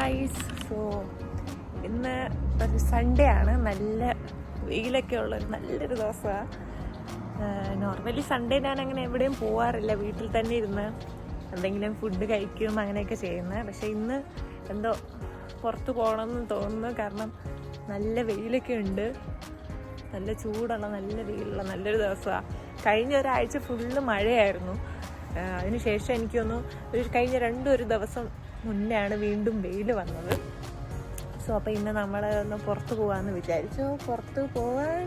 Guys. So ഇന്ന് ഒരു Sunday ആണ്. നല്ല വെയിലൊക്കെ ഉള്ളൊരു നല്ലൊരു ദിവസമാണ്. നോർമലി സൺഡേ ഞാൻ അങ്ങനെ എവിടെയും പോവാറില്ല, വീട്ടിൽ തന്നെ ഇരുന്ന് എന്തെങ്കിലും ഫുഡ് കഴിക്കും അങ്ങനെയൊക്കെ ചെയ്യുന്നത്. പക്ഷേ ഇന്ന് എന്തോ പുറത്ത് പോകണമെന്ന് തോന്നുന്നു. കാരണം നല്ല വെയിലൊക്കെ ഉണ്ട്, നല്ല ചൂടുള്ള നല്ല വെയിലുള്ള നല്ലൊരു ദിവസമാണ്. കഴിഞ്ഞ ഒരാഴ്ച ഫുള്ള് മഴയായിരുന്നു. അതിനുശേഷം എനിക്കൊന്ന് കഴിഞ്ഞ ഒരു ദിവസം മുന്നെയാണ് വീണ്ടും വെയിൽ വന്നത്. സോ അപ്പോൾ ഇന്ന് നമ്മൾ ഒന്ന് പുറത്ത് പോകാമെന്ന് വിചാരിച്ചു. പുറത്ത് പോകാൻ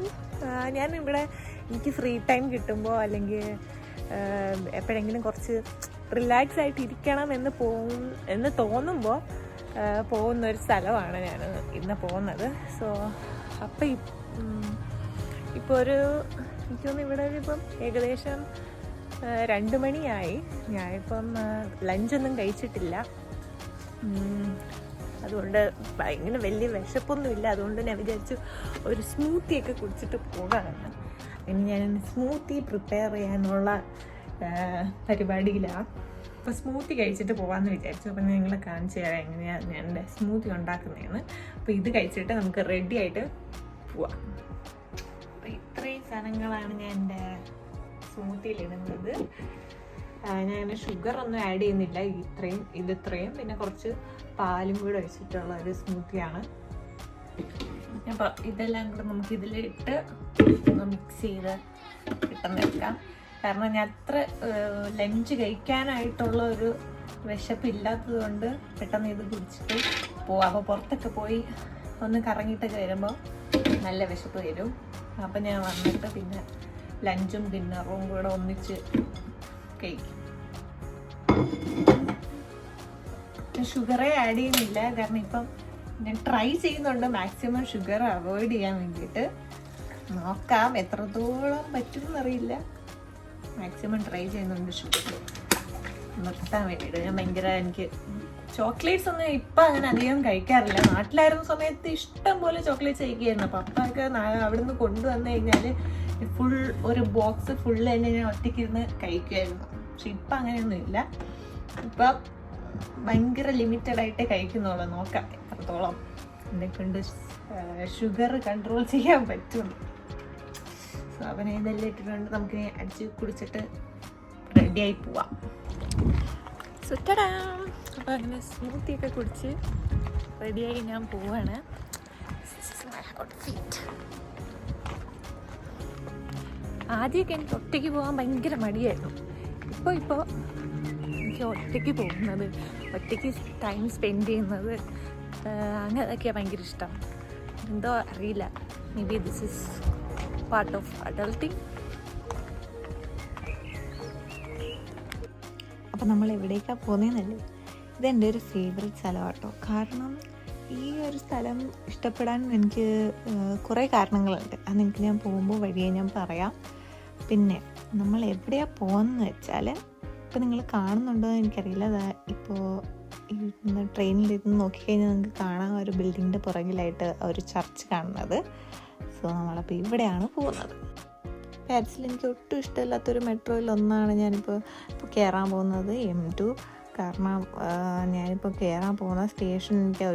ഞാനിവിടെ എനിക്ക് ഫ്രീ ടൈം കിട്ടുമ്പോൾ അല്ലെങ്കിൽ എപ്പോഴെങ്കിലും കുറച്ച് റിലാക്സ് ആയിട്ട് ഇരിക്കണം എന്ന് തോന്നുമ്പോൾ പോകുന്നൊരു സ്ഥലമാണ് ഞാൻ ഇന്ന് പോകുന്നത്. സോ അപ്പം ഇപ്പോൾ എനിക്കൊന്ന് ഇവിടെ ഇപ്പം ഏകദേശം 2 മണിയായി. ഞാനിപ്പം ലഞ്ചൊന്നും കഴിച്ചിട്ടില്ല. അതുകൊണ്ട് ഭയങ്കര വലിയ വിശപ്പൊന്നുമില്ല. അതുകൊണ്ട് ഞാൻ വിചാരിച്ചു ഒരു സ്മൂത്തിയൊക്കെ കുടിച്ചിട്ട് പോകാമെന്ന്. ഇനി ഞാൻ സ്മൂത്തി പ്രിപ്പയർ ചെയ്യാനുള്ള പരിപാടിയിലാണ്. അപ്പോൾ സ്മൂത്തി കഴിച്ചിട്ട് പോകാമെന്ന് വിചാരിച്ചു. അപ്പം ഞാൻ നിങ്ങളെ കാണിച്ചു തരാം എങ്ങനെയാണ് ഞാൻ എൻ്റെ സ്മൂത്തി ഉണ്ടാക്കുന്നതെന്ന്. അപ്പോൾ ഇത് കഴിച്ചിട്ട് നമുക്ക് റെഡി ആയിട്ട് പോവാം. അപ്പോൾ ഇത്രയും സാധനങ്ങളാണ് ഞാൻ എൻ്റെ സ്മൂത്തിയിലിടുന്നത്. ഞാൻ ഷുഗറൊന്നും ആഡ് ചെയ്യുന്നില്ല. ഇത്രയും പിന്നെ കുറച്ച് പാലും കൂടെ വെച്ചിട്ടുള്ള ഒരു സ്മൂത്തിയാണ്. അപ്പോൾ ഇതെല്ലാം കൂടെ നമുക്ക് ഇതിലിട്ട് മിക്സ് ചെയ്ത് കിട്ടുന്ന വെക്കാം. കാരണം ഞാൻ അത്ര ലഞ്ച് കഴിക്കാനായിട്ടുള്ള ഒരു വിശപ്പില്ലാത്തത് കൊണ്ട് പെട്ടെന്ന് ഇത് കുടിച്ചിട്ട് പോവാം. അപ്പോൾ പുറത്തൊക്കെ പോയി ഒന്ന് കറങ്ങിയിട്ടൊക്കെ വരുമ്പോൾ നല്ല വിശപ്പ് വരും. അപ്പം ഞാൻ വന്നിട്ട് പിന്നെ ലഞ്ചും ഡിന്നറും കൂടെ ഒന്നിച്ച് കഴിക്കും. ഷുഗറേ ആഡ് ചെയ്യുന്നില്ല. കാരണം ഇപ്പം ഞാൻ ട്രൈ ചെയ്യുന്നുണ്ട് മാക്സിമം ഷുഗർ അവോയ്ഡ് ചെയ്യാൻ വേണ്ടിയിട്ട്. നോക്കാം എത്രത്തോളം പറ്റുമെന്നറിയില്ല. മാക്സിമം ട്രൈ ചെയ്യുന്നുണ്ട് ഷുഗർ നിർത്താൻ വേണ്ടിയിട്ട്. ഞാൻ എനിക്ക് ചോക്ലേറ്റ്സ് ഒന്നും ഇപ്പം അങ്ങനെ അധികം കഴിക്കാറില്ല. നാട്ടിലായിരുന്ന സമയത്ത് ഇഷ്ടം പോലെ ചോക്ലേറ്റ്സ് കഴിക്കുമായിരുന്നു. പപ്പയൊക്കെ അവിടുന്ന് കൊണ്ടുവന്നു കഴിഞ്ഞാൽ ഫുൾ ഒരു ബോക്സ് ഫുള്ള് തന്നെ ഞാൻ ഒറ്റയ്ക്കിരുന്ന് കഴിക്കുമായിരുന്നു. പക്ഷെ ഇപ്പം അങ്ങനെയൊന്നും ഇല്ല. ഇപ്പം ഭയങ്കര ലിമിറ്റഡായിട്ടേ കഴിക്കുന്നുള്ളൂ. നോക്കാം എത്രത്തോളം എന്നെ കൊണ്ട് ഷുഗർ കൺട്രോൾ ചെയ്യാൻ പറ്റുള്ളൂ. സോ അവനെ ഇതെല്ലാം ഇട്ടിട്ടുണ്ട്. നമുക്ക് അടിച്ച് കുടിച്ചിട്ട് റെഡിയായി പോവാം. സുറ്റടാ. അപ്പോൾ അങ്ങനെ സ്മൂത്തിയൊക്കെ കുടിച്ച് റെഡിയായി ഞാൻ പോവാണ്. ആദ്യമൊക്കെ എനിക്ക് ഒറ്റയ്ക്ക് പോകാൻ ഭയങ്കര മടിയായിരുന്നു. ഇപ്പോൾ എനിക്ക് ഒറ്റയ്ക്ക് പോകുന്നത്, ഒറ്റയ്ക്ക് ടൈം സ്പെൻഡ് ചെയ്യുന്നത് അങ്ങനെയൊക്കെയാണ് ഭയങ്കര ഇഷ്ടം. എന്തോ അറിയില്ല, may be this is part of adulting. അപ്പോൾ നമ്മൾ എവിടേക്കാണ് പോകുന്നതെന്നല്ലേ, ഇതെൻ്റെ ഒരു ഫേവറേറ്റ് സ്ഥലമാണ് കേട്ടോ. കാരണം ഈ ഒരു സ്ഥലം ഇഷ്ടപ്പെടാൻ എനിക്ക് കുറേ കാരണങ്ങളുണ്ട്. അത് നിങ്ങൾക്ക് ഞാൻ പോകുമ്പോൾ വഴിയെ ഞാൻ പറയാം. പിന്നെ നമ്മൾ എവിടെയാണ് പോകുന്നതെന്ന് വെച്ചാൽ, ഇപ്പോൾ നിങ്ങൾ കാണുന്നുണ്ടോ എന്ന് എനിക്കറിയില്ല. ഇപ്പോൾ ട്രെയിനിലിരുന്ന് നോക്കിക്കഴിഞ്ഞാൽ നിങ്ങൾക്ക് കാണാം ഒരു ബിൽഡിങ്ങിൻ്റെ പുറകിലായിട്ട് ഒരു ചർച്ച് കാണുന്നത്. സോ നമ്മളപ്പോൾ ഇവിടെയാണ് പോകുന്നത്. പാരീസിൽ എനിക്ക് ഒട്ടും ഇഷ്ടമില്ലാത്തൊരു മെട്രോയിലൊന്നാണ് ഞാനിപ്പോൾ കയറാൻ പോകുന്നത്, M2. കാരണം ഞാനിപ്പോൾ കയറാൻ പോകുന്ന സ്റ്റേഷൻ എനിക്ക്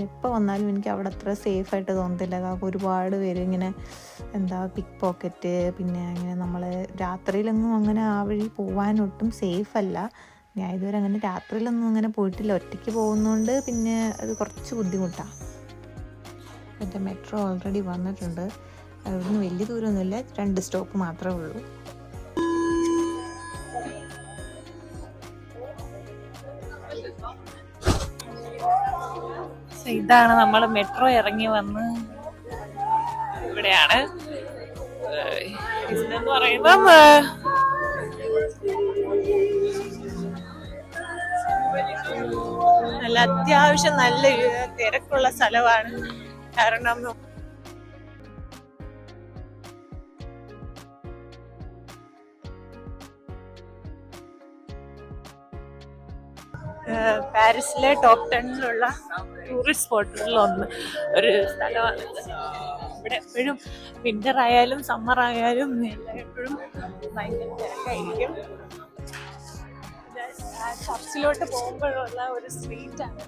എപ്പോൾ വന്നാലും എനിക്ക് അവിടെ അത്ര സേഫായിട്ട് തോന്നത്തില്ല. കാരണം ഒരുപാട് പേര് ഇങ്ങനെ പിക്ക് പോക്കറ്റ്, പിന്നെ അങ്ങനെ നമ്മൾ രാത്രിയിലൊന്നും അങ്ങനെ ആ വഴി പോകാനൊട്ടും സേഫല്ല. ഞാൻ ഇതുവരെ അങ്ങനെ രാത്രിയിലൊന്നും അങ്ങനെ പോയിട്ടില്ല. ഒറ്റയ്ക്ക് പോകുന്നതുകൊണ്ട് പിന്നെ അത് കുറച്ച് ബുദ്ധിമുട്ടാണ്. എൻ്റെ മെട്രോ ഓൾറെഡി വന്നിട്ടുണ്ട്. അവിടുന്ന് വലിയ ദൂരമൊന്നുമില്ല, 2 സ്റ്റോപ്പ് മാത്രമേ ഉള്ളൂ. ഇതാണ് നമ്മൾ മെട്രോ ഇറങ്ങി വന്ന് ഇവിടെയാണ്. ഇതെന്ന് പറയുമ്പം നല്ല അത്യാവശ്യം നല്ല തിരക്കുള്ള സ്ഥലമാണ്. കാരണം പാരീസിലെ ടോപ്പ് 10 ടൂറിസ്റ്റ് സ്പോട്ടുകളിലൊന്ന് ഒരു സ്ഥലമാണ്. ഇവിടെ എപ്പോഴും വിന്റർ ആയാലും സമ്മർ ആയാലും എപ്പോഴും ഭയങ്കര തിരക്കായിരിക്കും. ചർച്ചിലോട്ട് പോകുമ്പോഴുള്ള ഒരു സ്ട്രീറ്റാണ്.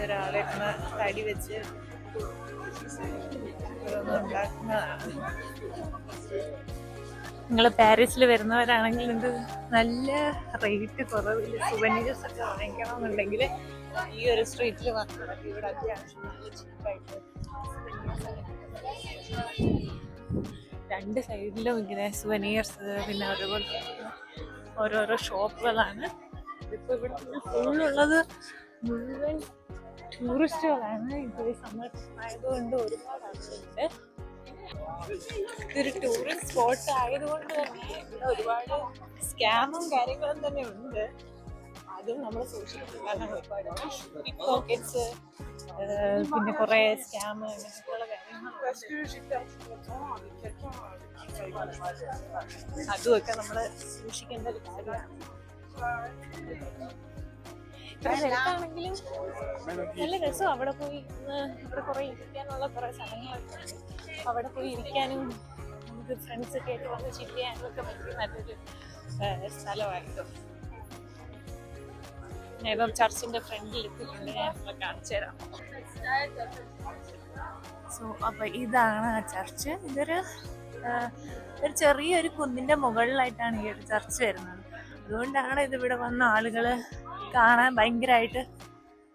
ഒരാളിരുന്ന് തടി വെച്ച് ഉണ്ടാക്കുന്നതാണ്. നിങ്ങൾ പാരീസിൽ വരുന്നവരാണെങ്കിൽ നിങ്ങൾക്ക് നല്ല റേറ്റ് കുറവിൽ സുവനീഴ്സ് ഒക്കെ വാങ്ങിക്കണമെന്നുണ്ടെങ്കിൽ ഈ ഒരു സ്ട്രീറ്റിൽ വന്നത് ഇവിടെ അത്യാവശ്യം നല്ല ചീപ്പായിട്ട് രണ്ട് സൈഡിലും ഇങ്ങനെ സുവനീഴ്സ് പിന്നെ അതുപോലെ ഓരോരോ ഷോപ്പുകളാണ്. ഇതിപ്പോൾ ഇവിടെ ഫുള്ളുള്ളത് മുഴുവൻ ടൂറിസ്റ്റുകളാണ്. ഇപ്പോൾ സമ്മർ ആയതുകൊണ്ട് ഒരുപാട് ആളുകളുണ്ട്. ഇതൊരു ടൂറിസ്റ്റ് സ്പോട്ട് ആയതുകൊണ്ട് തന്നെ ഇവിടെ ഒരുപാട് സ്കാമും കാര്യങ്ങളും തന്നെ ഉണ്ട്. അതും നമ്മൾ സൂക്ഷിക്കണം. കാരണം ഒരുപാട് പിക്ക് പോക്കറ്റ്സ് പിന്നെ കുറേ സ്കാം അങ്ങനെയൊക്കെയുള്ള കാര്യങ്ങൾ അതുമൊക്കെ നമ്മൾ സൂക്ഷിക്കേണ്ട ഒരു കാര്യമാണ്. ണെങ്കിലും നല്ല രസം അവിടെ പോയി ഇവിടെ കുറെ ഇരിക്കാനുള്ള കുറെ സ്ഥലങ്ങളൊക്കെ ഉണ്ട്. അവിടെ പോയി ഇരിക്കാനും നമുക്ക് ഫ്രണ്ട്സ് ഒക്കെ ആയിട്ട് വന്ന് ചില്ല് ചെയ്യാനും ഒക്കെ പറ്റിയ നല്ലൊരു സ്ഥലമായിരുന്നു. ഇപ്പം ചർച്ചിന്റെ ഫ്രണ്ടിൽ എത്തിയിട്ടുണ്ട്. ഞാൻ കാണിച്ചു തരാം. സോ അപ്പൊ ഇതാണ് ആ ചർച്ച്. ഇതൊരു ചെറിയൊരു കുന്നിന്റെ മുകളിലായിട്ടാണ് ഈ ഒരു ചർച്ച് വരുന്നത്. അതുകൊണ്ടാണ് ഇതിവിടെ വന്ന ആളുകള് കാണാൻ ഭയങ്കരമായിട്ട്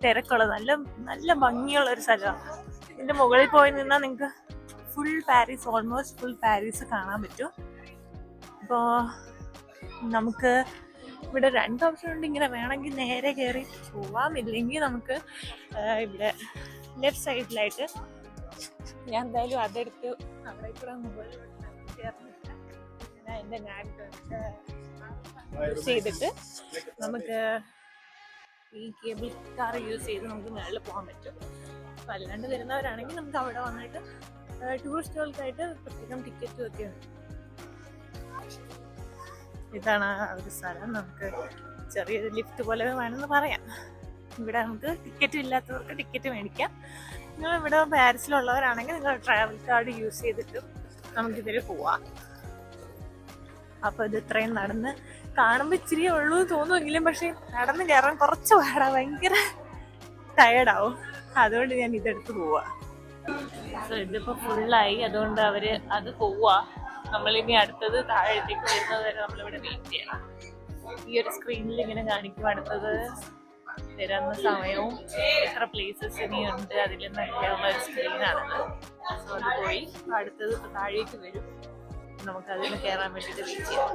തിരക്കുള്ളത്. നല്ല നല്ല ഭംഗിയുള്ള ഒരു സ്ഥലമാണ്. ഇതിന്റെ മുകളിൽ പോയി നിന്നാൽ നിങ്ങൾക്ക് full Paris, almost full Paris കാണാൻ പറ്റും. അപ്പോൾ നമുക്ക് ഇവിടെ രണ്ട് ഓപ്ഷൻ ഉണ്ട്. ഇങ്ങനെ വേണമെങ്കിൽ നേരെ കയറി പോവാം, ഇല്ലെങ്കിൽ നമുക്ക് ഇവിടെ ലെഫ്റ്റ് സൈഡിലായിട്ട് ഞാൻ എന്തായാലും അതെടുത്ത് അവിടെ കൂടെ മുകളിലോട്ട് ചേർന്നിട്ട് ഞാൻ എൻ്റെ നാറ്റ് യൂസ് ചെയ്തിട്ട് നമുക്ക് ഈ കേബിൾ കാർ യൂസ് ചെയ്ത് നമുക്ക് മേളിൽ പോകാൻ പറ്റും. അപ്പം അല്ലാണ്ട് വരുന്നവരാണെങ്കിൽ നമുക്ക് അവിടെ വന്നിട്ട് ടൂറിസ്റ്റുകൾക്കായിട്ട് പ്രത്യേകം ടിക്കറ്റും ഒക്കെ ഉണ്ട്. ഇതാണ് ഒരു സ്ഥലം. നമുക്ക് ചെറിയൊരു ലിഫ്റ്റ് പോലെ വേണമെന്ന് പറയാം. ഇവിടെ നമുക്ക് ടിക്കറ്റ് ഇല്ലാത്തവർക്ക് ടിക്കറ്റ് മേടിക്കാം. നിങ്ങൾ ഇവിടെ പാരീസിലുള്ളവരാണെങ്കിൽ നിങ്ങൾ ട്രാവൽ കാർഡ് യൂസ് ചെയ്തിട്ടും നമുക്കിതിൽ പോവാം. അപ്പോൾ ഇത് ഇത്രയും നടന്ന് കാണുമ്പോൾ ഇച്ചിരിയേ ഉള്ളൂ തോന്നുമെങ്കിലും പക്ഷെ നടന്ന് കയറാൻ കുറച്ച് പാടാ, ഭയങ്കര ടയേർഡാവും. അതുകൊണ്ട് ഞാൻ ഇതെടുത്ത് പോവാ. സോ ഇതിപ്പോൾ ഫുള്ളായി, അതുകൊണ്ട് അവര് അത് പോവാ. നമ്മളിനി അടുത്തത് താഴത്തേക്ക് വരുന്നത് വരെ നമ്മളിവിടെ വെയിറ്റ് ചെയ്യണം. ഈ ഒരു സ്ക്രീനിൽ ഇങ്ങനെ കാണിക്കും അടുത്തത് വരുന്ന സമയവും എത്ര പ്ലേസസ് ഇനിയുണ്ട് അതിൽ നിന്നൊക്കെയുള്ള ഒരു സ്ക്രീനാണത്. സോ അത് പോയി അടുത്തത് താഴേക്ക് വരും. നമുക്കതിന് കയറാൻ വേണ്ടിയിട്ട് വെയിറ്റ് ചെയ്യാം.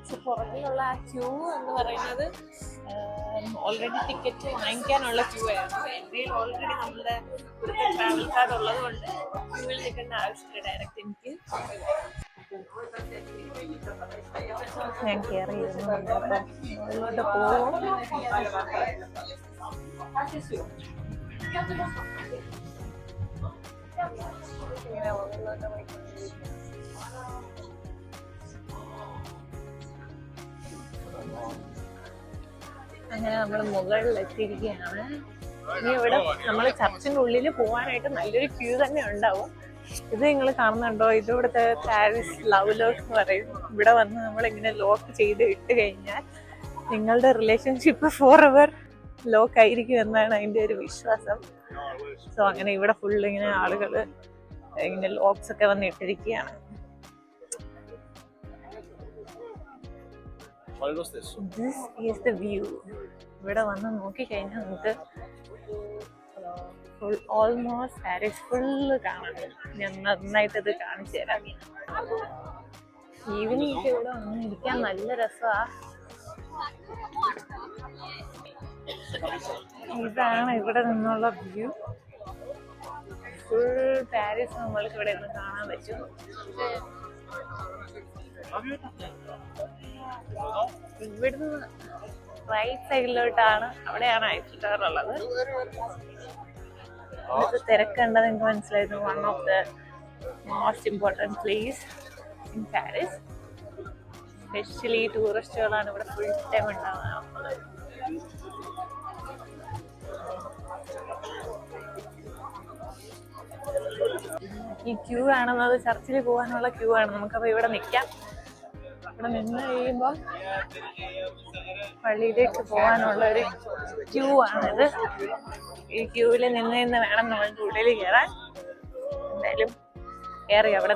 സോ പുറകിലുള്ള ആ ക്യൂ എന്ന് പറയുന്നത് ഓൾറെഡി ടിക്കറ്റ് വാങ്ങിക്കാനുള്ള ക്യൂ ആയിരുന്നു. എൻ്റെ ഓൾറെഡി നമ്മുടെ ഇവിടുത്തെ ട്രാവൽ കാർഡ് ഉള്ളത് കൊണ്ട് ക്യൂവിൽ നിൽക്കേണ്ട ആവശ്യമില്ല. ഡയറക്റ്റ് എനിക്ക് ഞാൻ കയറി ഇരുന്നുണ്ട്. അപ്പം മുകളിലോട്ട് പോവും. ഇങ്ങനെ മുകളിലോട്ട് പോയിക്കൊണ്ടിരിക്കും. അങ്ങനെ നമ്മൾ മുകളിൽ എത്തിയിരിക്കുകയാണ്. ഇനി ഇവിടെ നമ്മൾ ചർച്ചിന്റെ ഉള്ളിൽ പോകാനായിട്ട് നല്ലൊരു ക്യൂ തന്നെ ഉണ്ടാവും. ഇത് നിങ്ങൾ കാണുന്നുണ്ടോ? ഇത് ഇവിടുത്തെ പാരീസ് ലവ് ലോക്ക് എന്ന് പറയും. ഇവിടെ വന്ന് നമ്മളിങ്ങനെ ലോക്ക് ചെയ്ത് ഇട്ട് കഴിഞ്ഞാൽ നിങ്ങളുടെ റിലേഷൻഷിപ്പ് ഫോർ എവർ ലോക്ക് ആയിരിക്കും എന്നാണ് അതിൻ്റെ ഒരു വിശ്വാസം. സോ അങ്ങനെ ഇവിടെ ഫുൾ ഇങ്ങനെ ആളുകൾ ഇങ്ങനെ ലോക്സ് ഒക്കെ വന്ന് ഇട്ടിരിക്കുകയാണ്. This is the view. ഇവിടെ വന്ന് നോക്കിക്കഴിഞ്ഞാൽ നമുക്ക് ഫുൾ ഓൾമോസ്റ്റ് പാരീസ് ഫുള്ള് കാണാം. ഞാൻ നന്നായിട്ട് ഇത് കാണിച്ചു തരാം. ഈവനിങ് ഒക്കെ ഇവിടെ വന്ന് ഇരിക്കാൻ നല്ല രസമാണ്. ഇതാണ് ഇവിടെ നിന്നുള്ള വ്യൂ. ഫുൾ പാരീസ് നമ്മൾക്ക് ഇവിടെ നിന്ന് കാണാൻ പറ്റും. ഇവിടുന്ന് റൈറ്റ് സൈഡിലോട്ടാണ്, അവിടെയാണ് ഐഫിൽ ടവർ ഉള്ളത്. ഇവിടുത്തെ തിരക്കുണ്ടെന്ന് എനിക്ക് മനസ്സിലായിരുന്നു. One of the most important place in Paris. Specially ടൂറിസ്റ്റുകളാണ് ഇവിടെ ഫുൾ ടൈം ഉണ്ടാവുന്നത്. ഈ ക്യൂ കാണുന്നത് ചർച്ചിൽ പോകാനുള്ള ക്യൂ ആണ്. നമുക്കപ്പോൾ ഇവിടെ നിൽക്കാം. ഇവിടെ നിന്ന് കഴിയുമ്പം പള്ളിയിലേക്ക് പോകാനുള്ള ഒരു ക്യൂ ആണിത്. ഈ ക്യൂവിൽ നിന്ന് വേണം നമ്മളുടെ ഉള്ളിൽ കയറാൻ. എന്തായാലും കയറി അവിടെ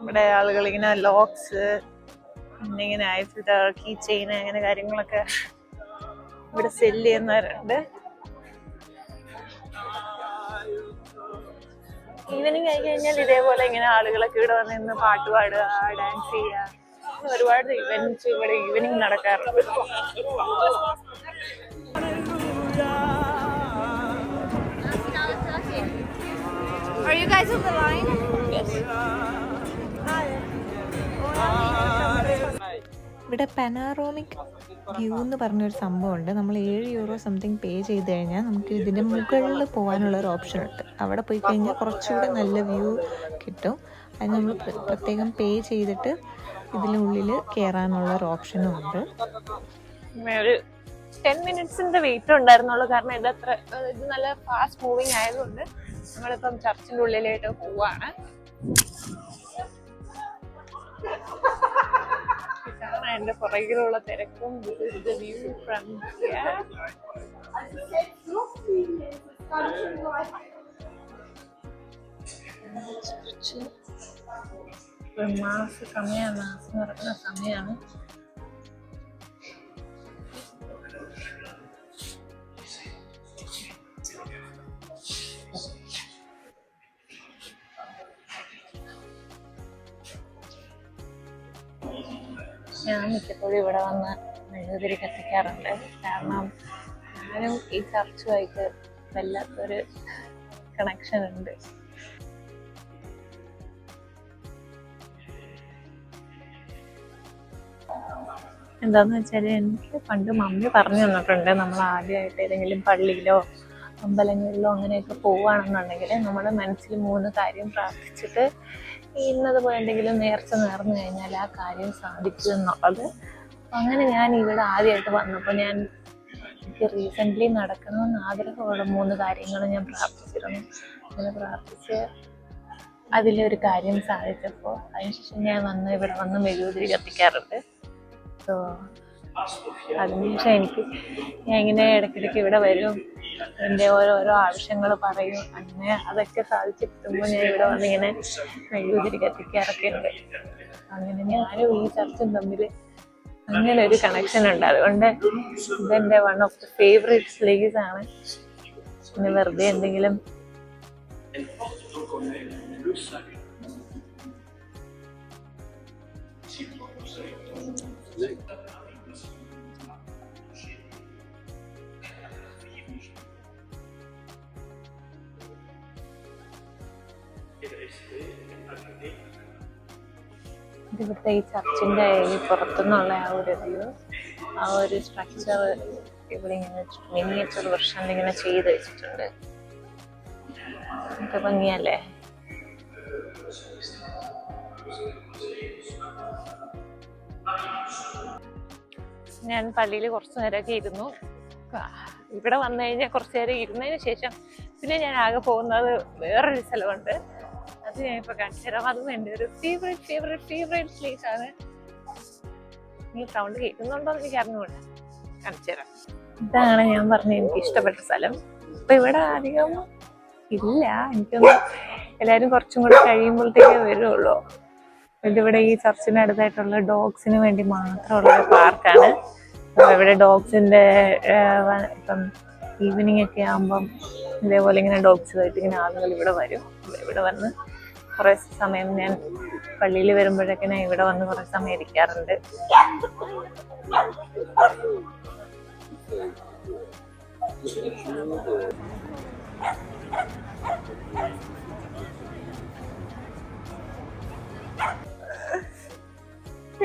ഇവിടെ ആളുകൾ ഇങ്ങനെ ലോക്സ്, പിന്നെ ഇങ്ങനെ ഐഫിൽ ടവർ, കീ ചെയിൻ, അങ്ങനെ കാര്യങ്ങളൊക്കെ ഇവിടെ സെല്ല് ചെയ്യുന്നവരുണ്ട്. ഈവനിങ് ആയി കഴിഞ്ഞാൽ ഇതേപോലെ ഇങ്ങനെ ആളുകളൊക്കെ ഇവിടെ വന്ന് നിന്ന് പാട്ട് പാടുക, ഡാൻസ് ചെയ്യുക, ഒരുപാട് ഇവന്റ്സ് ഇവിടെ ഈവനിങ് നടക്കാറുണ്ട്. Are you guys on the line? Yes. ഇവിടെ പനാറോമിക് വ്യൂ എന്ന് പറഞ്ഞൊരു സംഭവമുണ്ട്. നമ്മൾ €7 സംതിങ് പേ ചെയ്ത് കഴിഞ്ഞാൽ നമുക്ക് ഇതിൻ്റെ മുകളിൽ പോകാനുള്ള ഒരു ഓപ്ഷൻ ഉണ്ട്. അവിടെ പോയി കഴിഞ്ഞാൽ കുറച്ചുകൂടെ നല്ല വ്യൂ കിട്ടും. അത് നമ്മൾ പ്രത്യേകം പേ ചെയ്തിട്ട് ഇതിനുള്ളിൽ കയറാനുള്ള ഒരു ഓപ്ഷനും ഉണ്ട്. ഒരു 10 മിനിറ്റ്സിന്റെ വെയിറ്റ് ഉണ്ടായിരുന്നുള്ളൂ. കാരണം ഇത് നല്ല ഫാസ്റ്റ് മൂവിങ് ആയതുകൊണ്ട് നമ്മളിപ്പം ചർച്ചിന്റെ ഉള്ളിലായിട്ട് പോവാണ്. ഇതാണ് എന്റെ പുറകിലുള്ള തിരക്കും. വ്യൂ ഫ്രം മാസം സമയമാണ്. മാസം നടക്കുന്ന സമയമാണ്. ഞാൻ മിക്കപ്പോഴും ഇവിടെ വന്ന് മെഴുകുതിരി കത്തിക്കാറുണ്ട്. കാരണം ഞാനും ഈ ചർച്ചുമായിട്ട് വല്ലാത്തൊരു കണക്ഷൻ ഉണ്ട്. എന്താന്ന് വെച്ചാൽ എനിക്ക് പണ്ട് മമ്മി പറഞ്ഞു തന്നിട്ടുണ്ട്, നമ്മൾ ആദ്യമായിട്ട് ഏതെങ്കിലും പള്ളിയിലോ അമ്പലങ്ങളിലോ അങ്ങനെയൊക്കെ പോവുകയാണെന്നുണ്ടെങ്കിൽ നമ്മുടെ മനസ്സിൽ 3 കാര്യം പ്രാർത്ഥിച്ചിട്ട് ഇന്നതുപോലെ എന്തെങ്കിലും നേർച്ച നേർന്നു കഴിഞ്ഞാൽ ആ കാര്യം സാധിക്കും എന്നുള്ളത്. അങ്ങനെ ഞാൻ ഇവിടെ ആദ്യമായിട്ട് വന്നപ്പോൾ എനിക്ക് റീസെൻ്റ്ലി നടക്കണമെന്ന് ആഗ്രഹമുള്ള 3 കാര്യങ്ങൾ ഞാൻ പ്രാർത്ഥിച്ചിരുന്നു. അങ്ങനെ പ്രാർത്ഥിച്ച് അതിലൊരു കാര്യം സാധിച്ചപ്പോൾ അതിനുശേഷം ഞാൻ ഇവിടെ വന്ന് മെഴുകുതിരി കത്തിക്കാറുണ്ട്. സോ അതിനുശേഷം ഞാൻ ഇങ്ങനെ ഇടയ്ക്കിടയ്ക്ക് ഇവിടെ വരും, എൻ്റെ ഓരോരോ ആവശ്യങ്ങൾ പറയും. അങ്ങനെ അതൊക്കെ സാധിച്ചെത്തുമ്പോൾ ഞാൻ ഇവിടെ വന്നിങ്ങനെ മെഴുകുതിരി കത്തിക്കാറൊക്കെ ഉണ്ട്. അങ്ങനെ ഞാനും ഈ ചർച്ചും തമ്മിൽ അങ്ങനെ ഒരു കണക്ഷൻ ഉണ്ട്. അതുകൊണ്ട് ഇതെൻ്റെ one of the favourite place ആണ്. പിന്നെ വെറുതെ എന്തെങ്കിലും ഇവിടുത്തെ ഈ ചർച്ചിൻ്റെ പുറത്തുനിന്നുള്ള ആ ഒരു വ്യൂ, ആ ഒരു സ്ട്രക്ചർ ഇവിടെ ഇങ്ങനെ മിനിയേച്ചർ വെർഷനിൽ ഇങ്ങനെ ചെയ്ത് വെച്ചിട്ടുണ്ട്. ഒക്കെ ഭംഗിയല്ലേ? ഞാൻ പള്ളിയിൽ കുറച്ചു നേരമൊക്കെ ഇരുന്നു. ഇവിടെ വന്നു കഴിഞ്ഞാൽ കുറച്ചു നേരം ഇരുന്നതിന് ശേഷം പിന്നെ ഞാൻ ആകെ പോകുന്നത് വേറൊരു സ്ഥലമുണ്ട്. അത് ഞാനിപ്പോൾ കാണിച്ചു തരാം. അതും എൻ്റെ ഒരു ഫേവറേറ്റ് പ്ലേസ് ആണ്. ഈ സൗണ്ട് കേൾക്കുന്നുണ്ടോ എന്ന് എനിക്ക് അറിഞ്ഞുകൂടാ. കാണിച്ചു തരാം. ഇതാണ് ഞാൻ പറഞ്ഞ എനിക്ക് ഇഷ്ടപ്പെട്ട സ്ഥലം. ഇപ്പം ഇവിടെ അധികം ഇല്ല. എനിക്കൊന്ന് എല്ലാവരും കുറച്ചും കൂടെ കഴിയുമ്പോഴത്തേക്കേ വരുള്ളൂ. ഇതിവിടെ ഈ ചർച്ചിനടുത്തായിട്ടുള്ള ഡോഗ്സിന് വേണ്ടി മാത്രമുള്ള ഒരു പാർക്കാണ്. ഇവിടെ ഡോഗ്സിൻ്റെ ഇപ്പം ഈവനിങ് ഒക്കെ ആകുമ്പം ഇതേപോലെ ഇങ്ങനെ ഡോഗ്സുമായിട്ട് ഇങ്ങനെ ആളുകൾ ഇവിടെ വരും. ഇവിടെ വന്ന് കുറേ സമയം ഞാൻ പള്ളിയിൽ വരുമ്പോഴൊക്കെ ഞാൻ ഇവിടെ വന്ന് കുറേ സമയം ഇരിക്കാറുണ്ട്.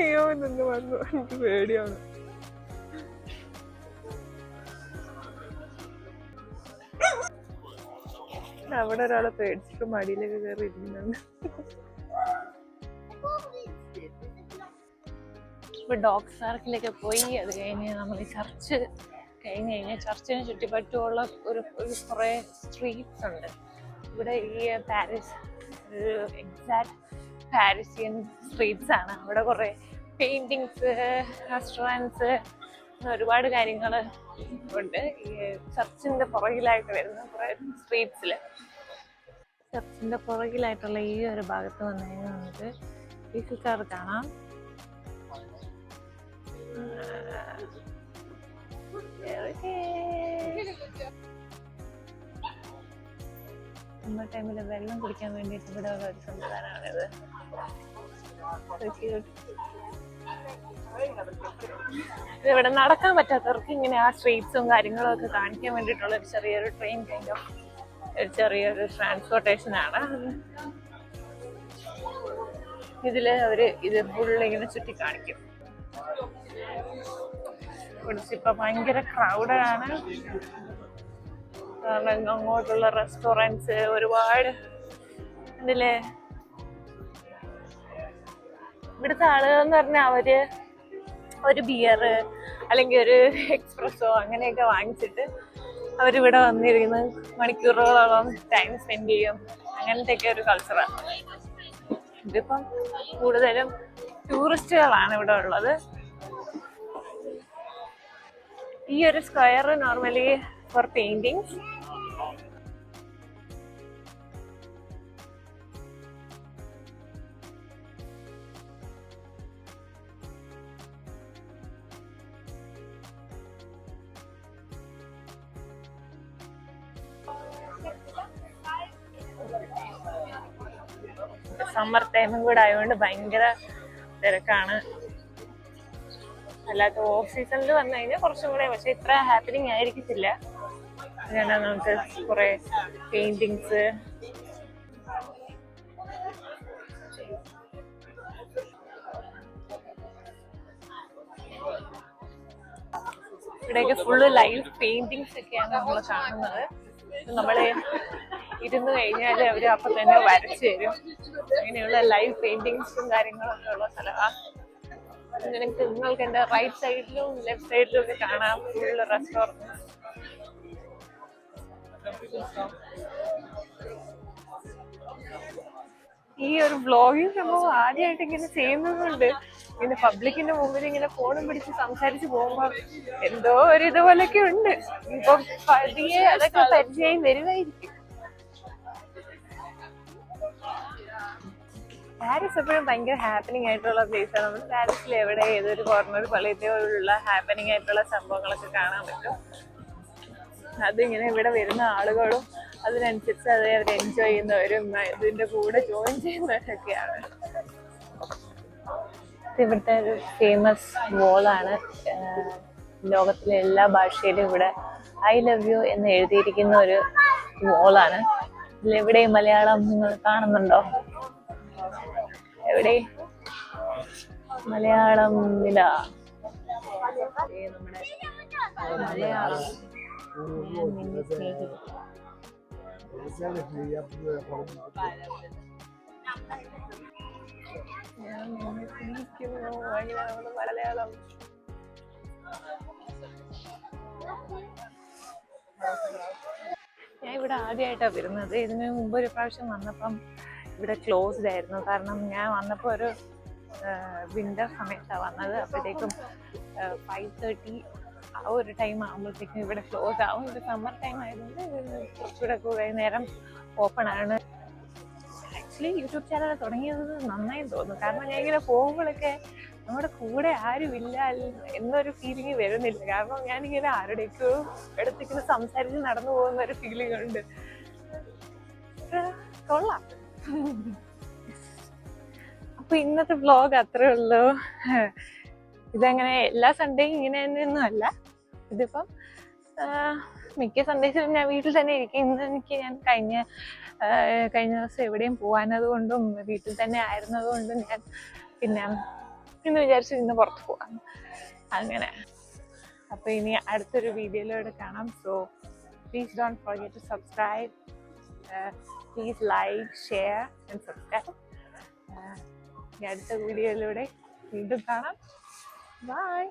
അയ്യോ നിന്ന് വന്നു, എനിക്ക് പേടിയാണ്. അവിടെ ഒരാളെ പേടിച്ചിട്ട് മടിയിലൊക്കെ കയറി ഇരിക്കുന്നുണ്ട്. ഇപ്പൊ ഡോഗ് പാർക്കിലൊക്കെ പോയി അത് കഴിഞ്ഞ് നമ്മൾ ചർച്ച് കഴിഞ്ഞ് കഴിഞ്ഞാൽ ചർച്ചിന് ചുറ്റിപ്പറ്റുമുള്ള ഒരു കുറേ സ്ട്രീറ്റ്സ് ഉണ്ട് ഇവിടെ. ഈ പാരീസ് ഒരു എക്സാക്ട് പാരീസിയൻ സ്ട്രീറ്റ്സ് ആണ്. അവിടെ കുറേ പെയിന്റിങ്സ്, റെസ്റ്റോറൻറ്റ്സ്, ഒരുപാട് കാര്യങ്ങൾ ഉണ്ട് ഈ ചർച്ചിന്റെ പുറകിലായിട്ട് വരുന്ന കുറേ സ്ട്രീറ്റ്സിൽ. ചർച്ചിന്റെ പുറകിലായിട്ടുള്ള ഈ ഒരു ഭാഗത്ത് വന്നു കഴിഞ്ഞാൽ നമുക്ക് ഈഫിൽ ടവർ കാണാം. നമ്മുടെ ടൈമിൽ വെള്ളം കുടിക്കാൻ വേണ്ടിയിട്ട് ഇവിടെ ഉള്ള ഒരു സംവിധാനമാണിത്. ഇവിടെ നടക്കാൻ പറ്റാത്തവർക്ക് ഇങ്ങനെ ആ സ്ട്രീറ്റ്സും കാര്യങ്ങളും ഒക്കെ കാണിക്കാൻ വേണ്ടിയിട്ടുള്ള ഒരു ചെറിയൊരു ട്രെയിൻ കൈൻഡ് ഓഫ് ഒരു ചെറിയൊരു ട്രാൻസ്പോർട്ടേഷൻ ആണ്. ഇതില് അവര് ഇത് ഫുള്ള് ഇങ്ങനെ ചുറ്റി കാണിക്കും. ഇപ്പൊ ഭയങ്കര ക്രൗഡാണ്. കാരണം അങ്ങോട്ടുള്ള റെസ്റ്റോറൻറ്റ്സ് ഒരുപാട് ഇതിലെ ഇവിടുത്തെ ആളുകൾ എന്ന് പറഞ്ഞാൽ അവര് ഒരു ബിയർ അല്ലെങ്കിൽ ഒരു എക്സ്പ്രസോ അങ്ങനെയൊക്കെ വാങ്ങിച്ചിട്ട് അവരിവിടെ വന്നിരുന്ന് മണിക്കൂറുകളോളം ടൈം സ്പെൻഡ് ചെയ്യും. അങ്ങനത്തെയൊക്കെ ഒരു കൾച്ചറാണ്. ഇതിപ്പം കൂടുതലും ടൂറിസ്റ്റുകളാണ് ഇവിടെ ഉള്ളത്. ഈ ഒരു square normally for paintings. Summer ടൈമും കൂടെ ആയതുകൊണ്ട് ഭയങ്കര തിരക്കാണ്. അല്ലാത്ത ഓഫ് സീസണിൽ വന്നു കഴിഞ്ഞാൽ കുറച്ചും കൂടെ, പക്ഷെ ഇത്ര ഹാപ്പനിങ് ആയിരിക്കത്തില്ല. അങ്ങനെ നമുക്ക് കുറെ പെയിന്റിങ്സ്, ഇവിടെയൊക്കെ ഫുള്ള് ലൈവ് പെയിന്റിങ്സ് ഒക്കെയാണ് നമ്മൾ കാണുന്നത്. നമ്മള് ഇരുന്ന് കഴിഞ്ഞാൽ അവര് അപ്പൊ തന്നെ വരച്ചു തരും. അങ്ങനെയുള്ള ലൈവ് പെയിന്റിങ്സും കാര്യങ്ങളൊക്കെ ഉള്ള സ്ഥലമാണ്. നിങ്ങൾക്ക് എന്റെ റൈറ്റ് സൈഡിലും ലെഫ്റ്റ് സൈഡിലും ഒക്കെ കാണാം ഫുള്ള് റെസ്റ്റോറൻറ്റ്. ഈ ഒരു വ്ളോഗിങ് സംഭവം ആദ്യമായിട്ട് ഇങ്ങനെ ചെയ്യുന്നതുകൊണ്ട് ഇങ്ങനെ പബ്ലിക്കിന്റെ മുമ്പിൽ ഇങ്ങനെ ഫോണും പിടിച്ച് സംസാരിച്ച് പോകുമ്പോ എന്തോ ഒരു ഇതുപോലൊക്കെ ഉണ്ട്. ഇപ്പൊ പതിയെ അതൊക്കെ പരിചയം വരുമായിരിക്കും. പാരീസ് എപ്പോഴും ഭയങ്കര ഹാപ്പനിങ് ആയിട്ടുള്ള പ്ലേസ് ആണ്. നമ്മൾ പാരീസിൽ എവിടെ ഏതൊരു കോർണർ പള്ളിയിലുള്ള ഹാപ്പനിങ് ആയിട്ടുള്ള സംഭവങ്ങളൊക്കെ കാണാൻ പറ്റും. അതിങ്ങനെ ഇവിടെ വരുന്ന ആളുകളും അതിനനുസരിച്ച് അത് അവർ എൻജോയ് ചെയ്യുന്നവരും ഇതിന്റെ കൂടെ ജോയിൻ ചെയ്യുന്നവരൊക്കെയാണ്. ഇവിടുത്തെ ഒരു ഫേമസ് വോളാണ്. ലോകത്തിലെ എല്ലാ ഭാഷയിലും ഇവിടെ ഐ ലവ് യു എന്ന് എഴുതിയിരിക്കുന്ന ഒരു വോളാണ്. ഇതിലെവിടെയും മലയാളം നിങ്ങൾ കാണുന്നുണ്ടോ? എവിടെ മലയാളം ഇല്ല. നമ്മുടെ മലയാളം മലയാളം ഞാൻ ഇവിടെ ആദ്യമായിട്ടാണ് വരുന്നത്. ഇതിന് മുമ്പ് ഒരു പ്രാവശ്യം വന്നപ്പം ഇവിടെ ക്ലോസ്ഡ് ആയിരുന്നു. കാരണം ഞാൻ വന്നപ്പോൾ ഒരു വിന്റർ സമയത്താണ് വന്നത്. അപ്പോഴത്തേക്കും 5:30 ആ ഒരു ടൈം ആകുമ്പോഴത്തേക്കും ഇവിടെ ക്ലോസ് ആവും. ഇത് സമ്മർ ടൈം ആയതുകൊണ്ട് കുറച്ചുകൂടെ കുറേ നേരം ഓപ്പൺ ആണ്. ആക്ച്വലി യൂട്യൂബ് ചാനൽ തുടങ്ങിയത് നന്നായി തോന്നുന്നു. കാരണം ഞാൻ ഇങ്ങനെ പോകുമ്പോഴൊക്കെ നമ്മുടെ കൂടെ ആരുമില്ല എന്നൊരു ഫീലിംഗ് വരുന്നില്ല. കാരണം ഞാനിങ്ങനെ ആരുടെയൊക്കെ അടുത്തിങ്ങനെ സംസാരിച്ച് നടന്നു പോകുന്ന ഒരു ഫീലിംഗ് ഉണ്ട്. കൊള്ളാം. അപ്പൊ ഇന്നത്തെ വ്ലോഗ് അത്രേ ഉള്ളൂ. ഇതങ്ങനെ എല്ലാ സൺഡേയും ഇങ്ങനെ തന്നെയൊന്നും അല്ല. ഇതിപ്പം മിക്ക സൺഡേസിലും ഞാൻ വീട്ടിൽ തന്നെ ഇരിക്കും. ഇന്ന് എനിക്ക് ഞാൻ കഴിഞ്ഞ ദിവസം എവിടെയും പോകാനത് കൊണ്ടും വീട്ടിൽ തന്നെ ആയിരുന്നത് കൊണ്ടും ഞാൻ പിന്നെ ഇന്ന് വിചാരിച്ചു ഇന്ന് പുറത്ത് പോകാം. അങ്ങനെ അപ്പൊ ഇനി അടുത്തൊരു വീഡിയോയിലൂടെ കാണാം. So please don't forget to subscribe. Please like, share and subscribe. അടുത്ത വീഡിയോയിലൂടെ വീണ്ടും കാണാം. ബൈ.